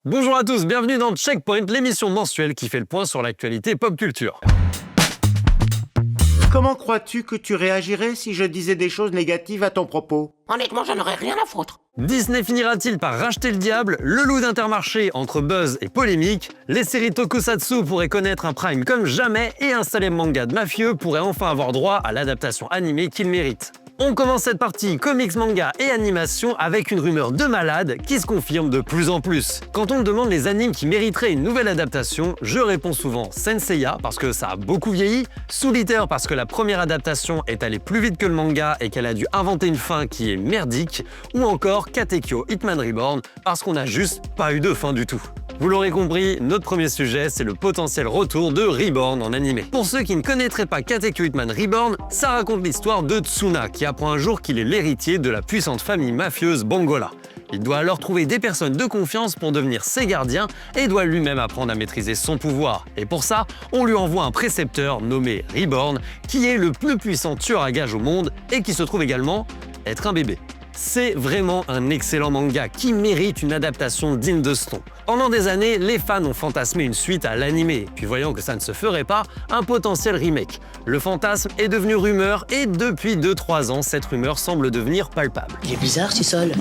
Bonjour à tous, bienvenue dans Checkpoint, l'émission mensuelle qui fait le point sur l'actualité pop culture. Comment crois-tu que tu réagirais si je disais des choses négatives à ton propos? Honnêtement, j'en aurais rien à foutre. Disney finira-t-il par racheter le diable? Le loup d'Intermarché entre buzz et polémique? Les séries Tokusatsu pourraient connaître un prime comme jamais et un célèbre manga de mafieux pourrait enfin avoir droit à l'adaptation animée qu'il mérite. On commence cette partie comics, manga et animation avec une rumeur de malade qui se confirme de plus en plus. Quand on me demande les animes qui mériteraient une nouvelle adaptation, je réponds souvent Saint Seiya parce que ça a beaucoup vieilli, Soul Eater parce que la première adaptation est allée plus vite que le manga et qu'elle a dû inventer une fin qui est merdique, ou encore Katekyo Hitman Reborn parce qu'on n'a juste pas eu de fin du tout. Vous l'aurez compris, notre premier sujet, c'est le potentiel retour de Reborn en animé. Pour ceux qui ne connaîtraient pas Katekyo Hitman Reborn, ça raconte l'histoire de Tsuna, qui apprend un jour qu'il est l'héritier de la puissante famille mafieuse Bangola. Il doit alors trouver des personnes de confiance pour devenir ses gardiens et doit lui-même apprendre à maîtriser son pouvoir. Et pour ça, on lui envoie un précepteur nommé Reborn, qui est le plus puissant tueur à gages au monde et qui se trouve également être un bébé. C'est vraiment un excellent manga qui mérite une adaptation digne de ce nom. Pendant des années, les fans ont fantasmé une suite à l'animé, puis voyant que ça ne se ferait pas, un potentiel remake. Le fantasme est devenu rumeur et depuis 2-3 ans, cette rumeur semble devenir palpable. Il est bizarre ce sol.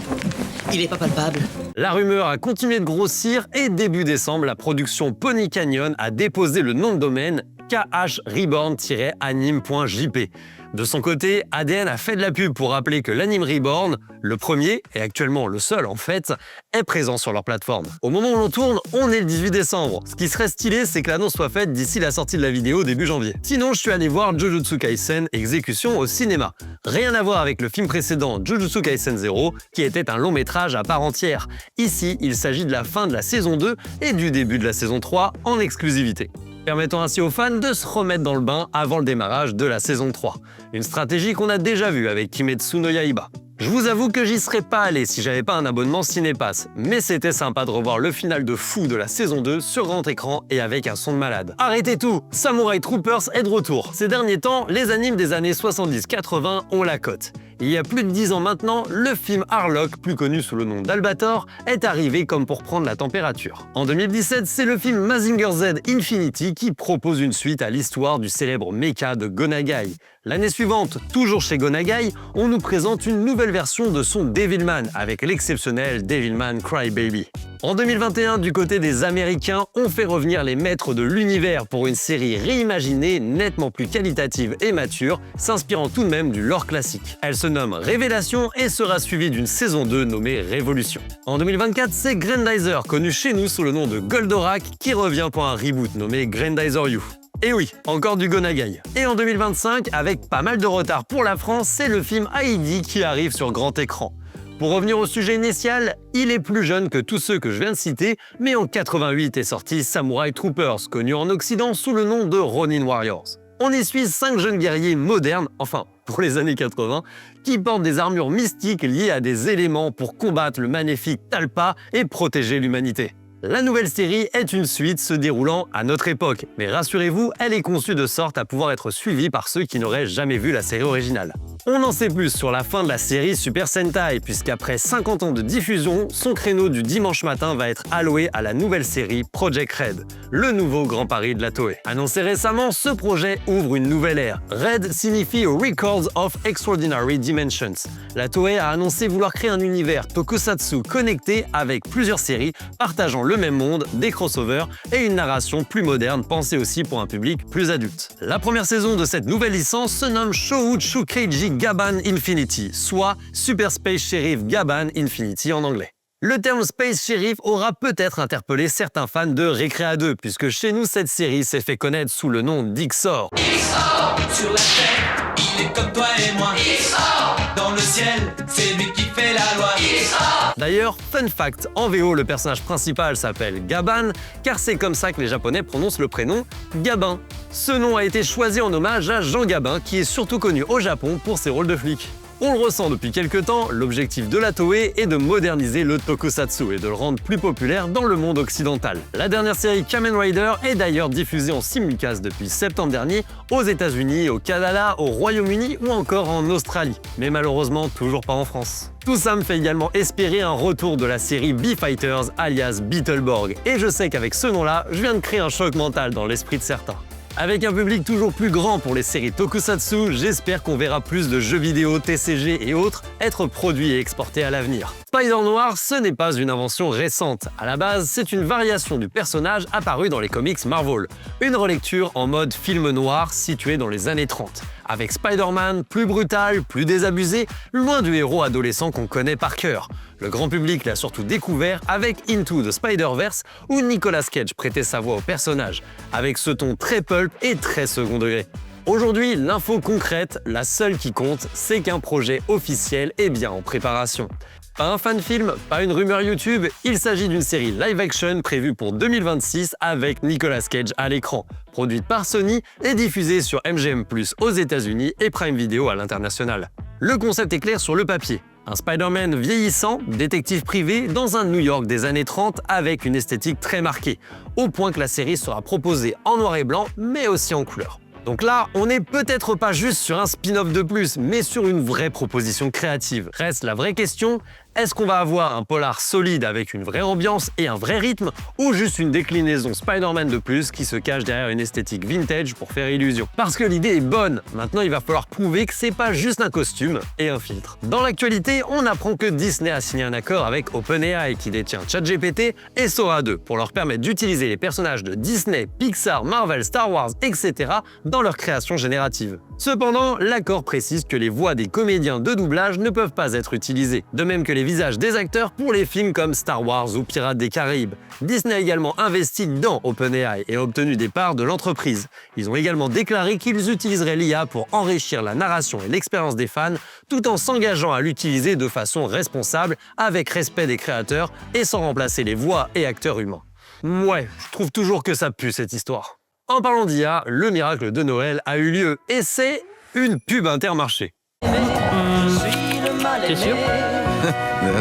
Il est pas palpable. La rumeur a continué de grossir et début décembre, la production Pony Canyon a déposé le nom de domaine kh-reborn-anime.jp. De son côté, ADN a fait de la pub pour rappeler que l'anime Reborn, le premier et actuellement le seul en fait, est présent sur leur plateforme. Au moment où l'on tourne, on est le 18 décembre. Ce qui serait stylé, c'est que l'annonce soit faite d'ici la sortie de la vidéo début janvier. Sinon, je suis allé voir Jujutsu Kaisen Exécution au cinéma. Rien à voir avec le film précédent Jujutsu Kaisen 0, qui était un long métrage à part entière. Ici, il s'agit de la fin de la saison 2 et du début de la saison 3 en exclusivité, permettant ainsi aux fans de se remettre dans le bain avant le démarrage de la saison 3. Une stratégie qu'on a déjà vue avec Kimetsu no Yaiba. Je vous avoue que j'y serais pas allé si j'avais pas un abonnement Cinépass, mais c'était sympa de revoir le final de fou de la saison 2 sur grand écran et avec un son de malade. Arrêtez tout, Samurai Troopers est de retour. Ces derniers temps, les animes des années 70-80 ont la cote. Il y a plus de 10 ans maintenant, le film Harlock, plus connu sous le nom d'Albator, est arrivé comme pour prendre la température. En 2017, c'est le film Mazinger Z Infinity qui propose une suite à l'histoire du célèbre mecha de Go Nagai. L'année suivante, toujours chez Go Nagai, on nous présente une nouvelle version de son Devilman avec l'exceptionnel Devilman Crybaby. En 2021, du côté des Américains, on fait revenir les maîtres de l'univers pour une série réimaginée, nettement plus qualitative et mature, s'inspirant tout de même du lore classique. Elle se nomme Révélation et sera suivie d'une saison 2 nommée Révolution. En 2024, c'est Grandizer, connu chez nous sous le nom de Goldorak, qui revient pour un reboot nommé Grandizer You. Et oui, encore du Go Nagai. Et en 2025, avec pas mal de retard pour la France, c'est le film Heidi qui arrive sur grand écran. Pour revenir au sujet initial, il est plus jeune que tous ceux que je viens de citer, mais en 88 est sorti Samurai Troopers, connu en Occident sous le nom de Ronin Warriors. On y suit 5 jeunes guerriers modernes, enfin pour les années 80, qui portent des armures mystiques liées à des éléments pour combattre le maléfique Talpa et protéger l'humanité. La nouvelle série est une suite se déroulant à notre époque, mais rassurez-vous, elle est conçue de sorte à pouvoir être suivie par ceux qui n'auraient jamais vu la série originale. On en sait plus sur la fin de la série Super Sentai, puisqu'après 50 ans de diffusion, son créneau du dimanche matin va être alloué à la nouvelle série Project Red, le nouveau grand pari de la Toei. Annoncé récemment, ce projet ouvre une nouvelle ère. Red signifie Records of Extraordinary Dimensions. La Toei a annoncé vouloir créer un univers tokusatsu connecté avec plusieurs séries partageant le même monde, des crossovers et une narration plus moderne pensée aussi pour un public plus adulte. La première saison de cette nouvelle licence se nomme Shouchu Keiji Gaban Infinity, soit Super Space Sheriff Gaban Infinity en anglais. Le terme Space Sheriff aura peut-être interpellé certains fans de Recrea 2, puisque chez nous cette série s'est fait connaître sous le nom d'Ixor. Ixor, sur la terre, il est comme toi et moi. Ixor, dans le ciel, c'est lui qui fait la loi. Ixor. D'ailleurs, fun fact, en VO le personnage principal s'appelle Gaban, car c'est comme ça que les Japonais prononcent le prénom Gabin. Ce nom a été choisi en hommage à Jean Gabin, qui est surtout connu au Japon pour ses rôles de flic. On le ressent depuis quelques temps, l'objectif de la Toei est de moderniser le tokusatsu et de le rendre plus populaire dans le monde occidental. La dernière série Kamen Rider est d'ailleurs diffusée en simulcast depuis septembre dernier aux États-Unis, au Canada, au Royaume-Uni ou encore en Australie. Mais malheureusement, toujours pas en France. Tout ça me fait également espérer un retour de la série B-Fighters alias Beetleborg. Et je sais qu'avec ce nom-là, je viens de créer un choc mental dans l'esprit de certains. Avec un public toujours plus grand pour les séries tokusatsu, j'espère qu'on verra plus de jeux vidéo, TCG et autres être produits et exportés à l'avenir. Spider Noir, ce n'est pas une invention récente. À la base, c'est une variation du personnage apparu dans les comics Marvel. Une relecture en mode film noir situé dans les années 30. Avec Spider-Man plus brutal, plus désabusé, loin du héros adolescent qu'on connaît par cœur. Le grand public l'a surtout découvert avec Into the Spider-Verse où Nicolas Cage prêtait sa voix au personnage, avec ce ton très pulp et très second degré. Aujourd'hui, l'info concrète, la seule qui compte, c'est qu'un projet officiel est bien en préparation. Pas un fan film, pas une rumeur YouTube, il s'agit d'une série live-action prévue pour 2026 avec Nicolas Cage à l'écran, produite par Sony et diffusée sur MGM+, aux États-Unis et Prime Video à l'international. Le concept est clair sur le papier. Un Spider-Man vieillissant, détective privé, dans un New York des années 30 avec une esthétique très marquée, au point que la série sera proposée en noir et blanc, mais aussi en couleur. Donc là, on n'est peut-être pas juste sur un spin-off de plus, mais sur une vraie proposition créative. Reste la vraie question, est-ce qu'on va avoir un polar solide avec une vraie ambiance et un vrai rythme, ou juste une déclinaison Spider-Man de plus qui se cache derrière une esthétique vintage pour faire illusion? Parce que l'idée est bonne, maintenant il va falloir prouver que c'est pas juste un costume et un filtre. Dans l'actualité, on apprend que Disney a signé un accord avec OpenAI qui détient ChatGPT et Sora 2 pour leur permettre d'utiliser les personnages de Disney, Pixar, Marvel, Star Wars, etc. dans leur création générative. Cependant, l'accord précise que les voix des comédiens de doublage ne peuvent pas être utilisées, de même que les visages des acteurs pour les films comme Star Wars ou Pirates des Caraïbes. Disney a également investi dans OpenAI et a obtenu des parts de l'entreprise. Ils ont également déclaré qu'ils utiliseraient l'IA pour enrichir la narration et l'expérience des fans, tout en s'engageant à l'utiliser de façon responsable, avec respect des créateurs et sans remplacer les voix et acteurs humains. Ouais, je trouve toujours que ça pue cette histoire. En parlant d'IA, le miracle de Noël a eu lieu et c'est une pub Intermarché. T'es sûr?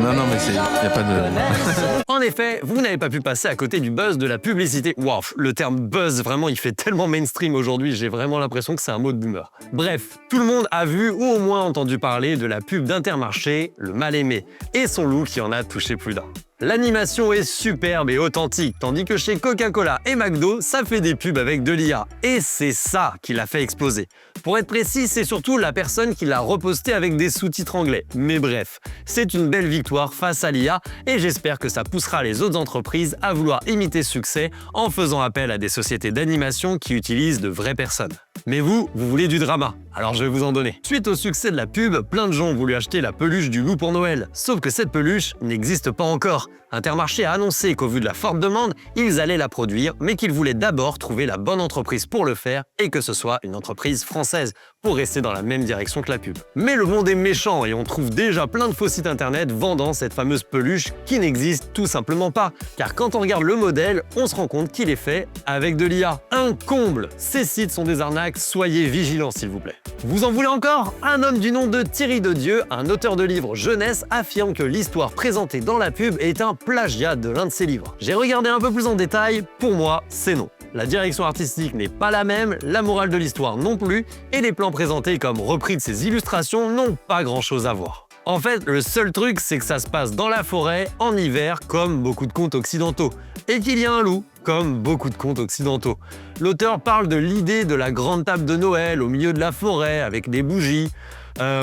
Non, mais il n'y a pas de... En effet, vous n'avez pas pu passer à côté du buzz de la publicité. Waouh, le terme buzz, vraiment, il fait tellement mainstream aujourd'hui, j'ai vraiment l'impression que c'est un mot de boomer. Bref, tout le monde a vu ou au moins entendu parler de la pub d'Intermarché, le mal-aimé, et son look qui en a touché plus d'un. L'animation est superbe et authentique, tandis que chez Coca-Cola et McDo, ça fait des pubs avec de l'IA. Et c'est ça qui l'a fait exploser. Pour être précis, c'est surtout la personne qui l'a reposté avec des sous-titres anglais. Mais bref, c'est une belle victoire face à l'IA et j'espère que ça poussera les autres entreprises à vouloir imiter ce succès en faisant appel à des sociétés d'animation qui utilisent de vraies personnes. Mais vous voulez du drama, alors je vais vous en donner. Suite au succès de la pub, plein de gens ont voulu acheter la peluche du loup pour Noël. Sauf que cette peluche n'existe pas encore. Intermarché a annoncé qu'au vu de la forte demande, ils allaient la produire, mais qu'ils voulaient d'abord trouver la bonne entreprise pour le faire et que ce soit une entreprise française pour rester dans la même direction que la pub. Mais le monde est méchant et on trouve déjà plein de faux sites internet vendant cette fameuse peluche qui n'existe tout simplement pas. Car quand on regarde le modèle, on se rend compte qu'il est fait avec de l'IA. Un comble! Ces sites sont des arnaques, soyez vigilants s'il vous plaît. Vous en voulez encore? Un homme du nom de Thierry Dedieu, un auteur de livres jeunesse, affirme que l'histoire présentée dans la pub est un plagiat de l'un de ses livres. J'ai regardé un peu plus en détail, pour moi, c'est non. La direction artistique n'est pas la même, la morale de l'histoire non plus, et les plans présentés comme repris de ces illustrations n'ont pas grand-chose à voir. En fait, le seul truc, c'est que ça se passe dans la forêt, en hiver, comme beaucoup de contes occidentaux, et qu'il y a un loup, comme beaucoup de contes occidentaux. L'auteur parle de l'idée de la grande table de Noël au milieu de la forêt, avec des bougies.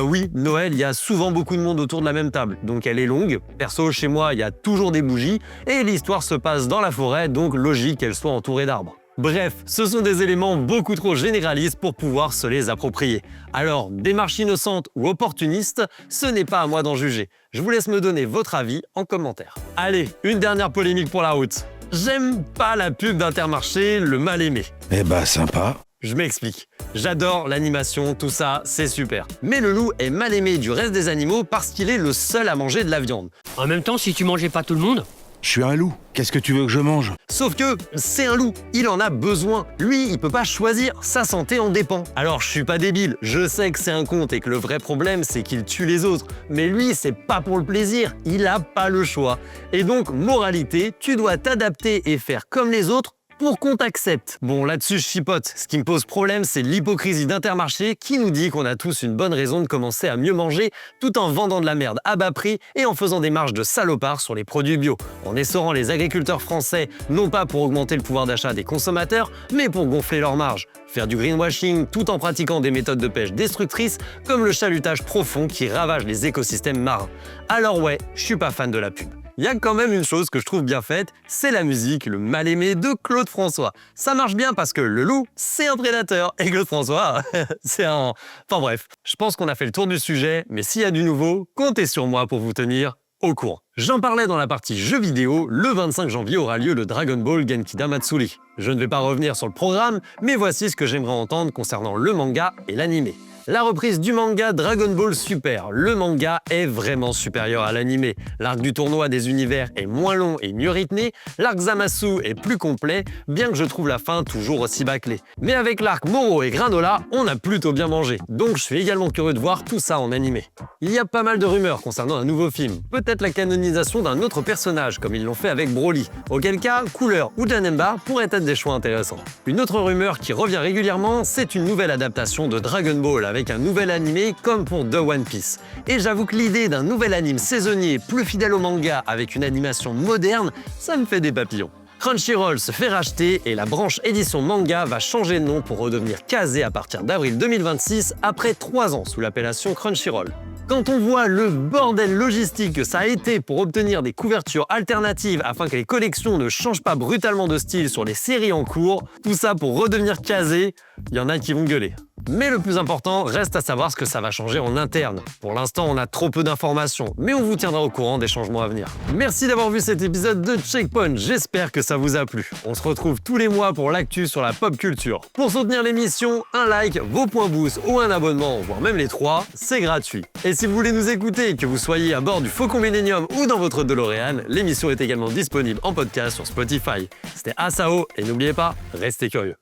Oui, Noël, il y a souvent beaucoup de monde autour de la même table, donc elle est longue. Perso, chez moi, il y a toujours des bougies, et l'histoire se passe dans la forêt, donc logique qu'elle soit entourée d'arbres. Bref, ce sont des éléments beaucoup trop généralistes pour pouvoir se les approprier. Alors, démarche innocente ou opportuniste, ce n'est pas à moi d'en juger. Je vous laisse me donner votre avis en commentaire. Allez, une dernière polémique pour la route. J'aime pas la pub d'Intermarché, le mal-aimé. Eh bah, sympa. Je m'explique. J'adore l'animation, tout ça, c'est super. Mais le loup est mal aimé du reste des animaux parce qu'il est le seul à manger de la viande. En même temps, si tu mangeais pas tout le monde, Je suis un loup. Qu'est-ce que tu veux que je mange? Sauf que c'est un loup, il en a besoin. Lui, il peut pas choisir, sa santé en dépend. Alors je suis pas débile, je sais que c'est un conte et que le vrai problème c'est qu'il tue les autres. Mais lui, c'est pas pour le plaisir, il a pas le choix. Et donc, moralité, tu dois t'adapter et faire comme les autres pour qu'on t'accepte. Bon, là-dessus, je chipote. Ce qui me pose problème, c'est l'hypocrisie d'Intermarché qui nous dit qu'on a tous une bonne raison de commencer à mieux manger tout en vendant de la merde à bas prix et en faisant des marges de salopards sur les produits bio, en essorant les agriculteurs français, non pas pour augmenter le pouvoir d'achat des consommateurs, mais pour gonfler leurs marges. Faire du greenwashing tout en pratiquant des méthodes de pêche destructrices comme le chalutage profond qui ravage les écosystèmes marins. Alors ouais, je suis pas fan de la pub. Il y a quand même une chose que je trouve bien faite, c'est la musique, le mal-aimé de Claude François. Ça marche bien parce que le loup, c'est un prédateur et Claude François, c'est un... Enfin bref, je pense qu'on a fait le tour du sujet, mais s'il y a du nouveau, comptez sur moi pour vous tenir au courant. J'en parlais dans la partie jeux vidéo, le 25 janvier aura lieu le Dragon Ball Genkida Matsuri. Je ne vais pas revenir sur le programme, mais voici ce que j'aimerais entendre concernant le manga et l'animé. La reprise du manga Dragon Ball Super. Le manga est vraiment supérieur à l'animé. L'arc du tournoi des univers est moins long et mieux rythmé, l'arc Zamasu est plus complet, bien que je trouve la fin toujours aussi bâclée. Mais avec l'arc Moro et Granola, on a plutôt bien mangé, donc je suis également curieux de voir tout ça en animé. Il y a pas mal de rumeurs concernant un nouveau film, peut-être la canonisation d'un autre personnage, comme ils l'ont fait avec Broly, auquel cas, Cooler ou Janemba pourraient être des choix intéressants. Une autre rumeur qui revient régulièrement, c'est une nouvelle adaptation de Dragon Ball, avec un nouvel animé comme pour The One Piece. Et j'avoue que l'idée d'un nouvel anime saisonnier plus fidèle au manga avec une animation moderne, ça me fait des papillons. Crunchyroll se fait racheter et la branche édition manga va changer de nom pour redevenir Kazé à partir d'avril 2026 après 3 ans sous l'appellation Crunchyroll. Quand on voit le bordel logistique que ça a été pour obtenir des couvertures alternatives afin que les collections ne changent pas brutalement de style sur les séries en cours, tout ça pour redevenir Kazé, il y en a qui vont gueuler. Mais le plus important reste à savoir ce que ça va changer en interne. Pour l'instant, on a trop peu d'informations, mais on vous tiendra au courant des changements à venir. Merci d'avoir vu cet épisode de Checkpoint, j'espère que ça vous a plu. On se retrouve tous les mois pour l'actu sur la pop culture. Pour soutenir l'émission, un like, vos points boost ou un abonnement, voire même les 3, c'est gratuit. Et si vous voulez nous écouter, que vous soyez à bord du Faucon Millennium ou dans votre DeLorean, l'émission est également disponible en podcast sur Spotify. C'était Asao et n'oubliez pas, restez curieux.